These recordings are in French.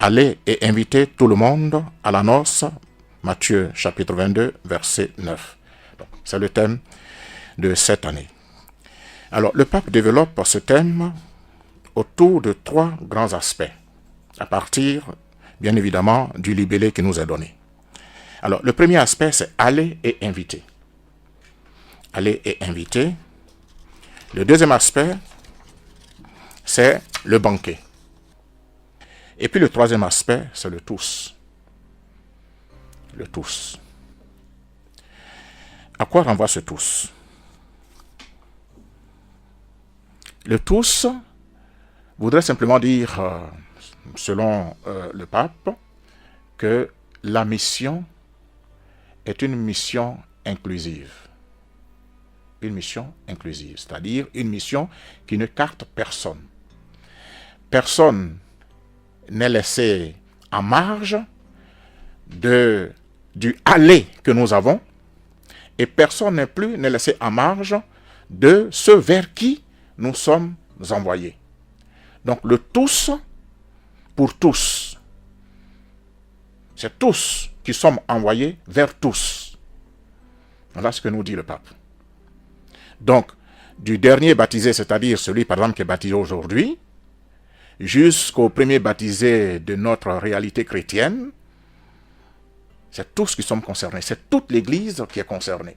allez et invitez tout le monde à la noce. Matthieu chapitre 22, verset 9. C'est le thème de cette année. Alors, le pape développe ce thème autour de 3 grands aspects, à partir, bien évidemment, du libellé qui nous est donné. Alors, le premier aspect, c'est aller et inviter. Aller et inviter. Le deuxième aspect, c'est le banquet. Et puis le troisième aspect, c'est le tous. Le tous. À quoi renvoie ce tous? Le tous voudrait simplement dire, selon le pape, que la mission est une mission inclusive. Une mission inclusive, c'est-à-dire une mission qui ne carte personne. Personne n'est laissé en marge du aller que nous avons, et personne n'est laissé en marge de ce vers qui nous sommes envoyés. Donc le tous pour tous. C'est tous qui sommes envoyés vers tous. Voilà ce que nous dit le pape. Donc, du dernier baptisé, c'est-à-dire celui par exemple qui est baptisé aujourd'hui, jusqu'au premier baptisé de notre réalité chrétienne, c'est tous qui sommes concernés. C'est toute l'Église qui est concernée.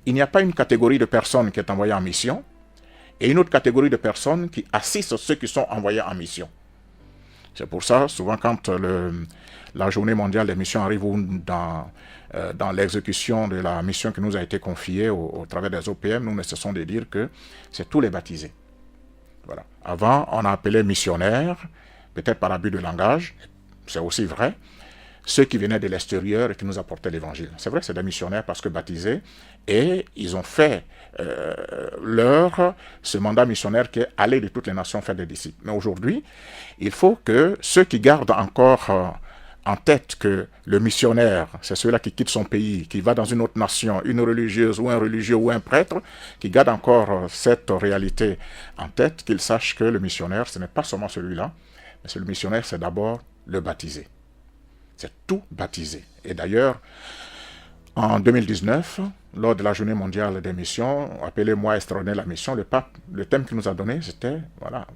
Il n'y a pas une catégorie de personnes qui est envoyée en mission et une autre catégorie de personnes qui assistent ceux qui sont envoyés en mission. C'est pour ça, souvent quand la journée mondiale des missions arrive dans l'exécution de la mission qui nous a été confiée au travers des OPM, nous ne cessons de dire que c'est tous les baptisés. Voilà. Avant, on a appelé missionnaires, peut-être par abus de langage, c'est aussi vrai, ceux qui venaient de l'extérieur et qui nous apportaient l'évangile. C'est vrai, c'est des missionnaires parce que baptisés, et ils ont fait ce mandat missionnaire qui est aller de toutes les nations faire des disciples. Mais aujourd'hui, il faut que ceux qui gardent encore en tête que le missionnaire, c'est celui-là qui quitte son pays, qui va dans une autre nation, une religieuse ou un religieux ou un prêtre, qui garde encore cette réalité en tête, qu'il sache que le missionnaire, ce n'est pas seulement celui-là, mais le missionnaire, c'est d'abord le baptisé. C'est tout baptisé. Et d'ailleurs, en 2019, lors de la journée mondiale des missions, appelée Mois extraordinaire la mission, le pape, le thème qu'il nous a donné, c'était voilà,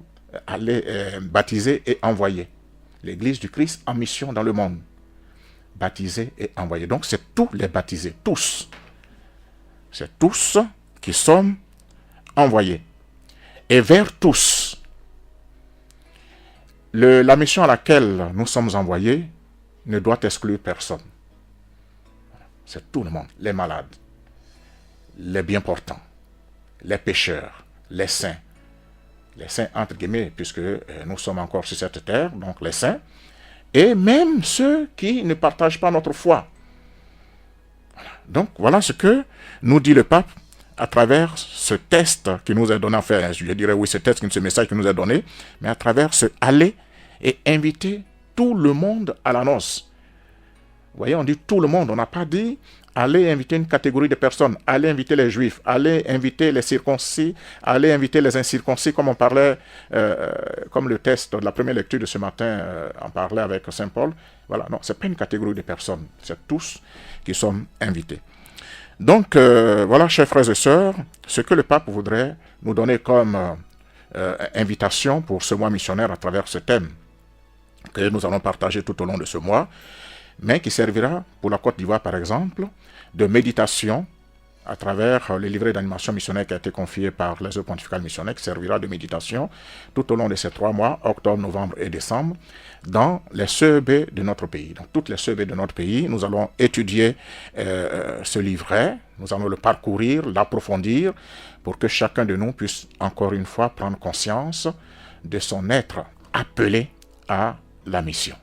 aller baptiser et envoyer. L'Église du Christ en mission dans le monde. Baptiser et envoyer. Donc c'est tous les baptisés, tous. C'est tous qui sont envoyés. Et vers tous. La mission à laquelle nous sommes envoyés ne doit exclure personne. C'est tout le monde. Les malades, les bien portants, les pécheurs, les saints entre guillemets, puisque nous sommes encore sur cette terre, donc les saints, et même ceux qui ne partagent pas notre foi. Voilà. Donc voilà ce que nous dit le pape à travers ce test qui nous est donné, enfin je dirais oui, ce message qui nous est donné, mais à travers ce aller et inviter tout le monde à la noce. Vous voyez, on dit tout le monde, on n'a pas dit aller inviter une catégorie de personnes, aller inviter les juifs, aller inviter les circoncis, aller inviter les incirconcis, comme on parlait, comme le test de la première lecture de ce matin, on parlait avec Saint Paul. Voilà, non, ce n'est pas une catégorie de personnes, c'est tous qui sont invités. Donc, voilà, chers frères et sœurs, ce que le pape voudrait nous donner comme invitation pour ce mois missionnaire à travers ce thème que nous allons partager tout au long de ce mois, mais qui servira pour la Côte d'Ivoire, par exemple, de méditation à travers le livret d'animation missionnaire qui a été confié par les œuvres pontificales missionnaires, qui servira de méditation tout au long de ces 3 mois, octobre, novembre et décembre, dans les CEB de notre pays. Donc, toutes les CEB de notre pays, nous allons étudier ce livret, nous allons le parcourir, l'approfondir, pour que chacun de nous puisse encore une fois prendre conscience de son être appelé à la mission.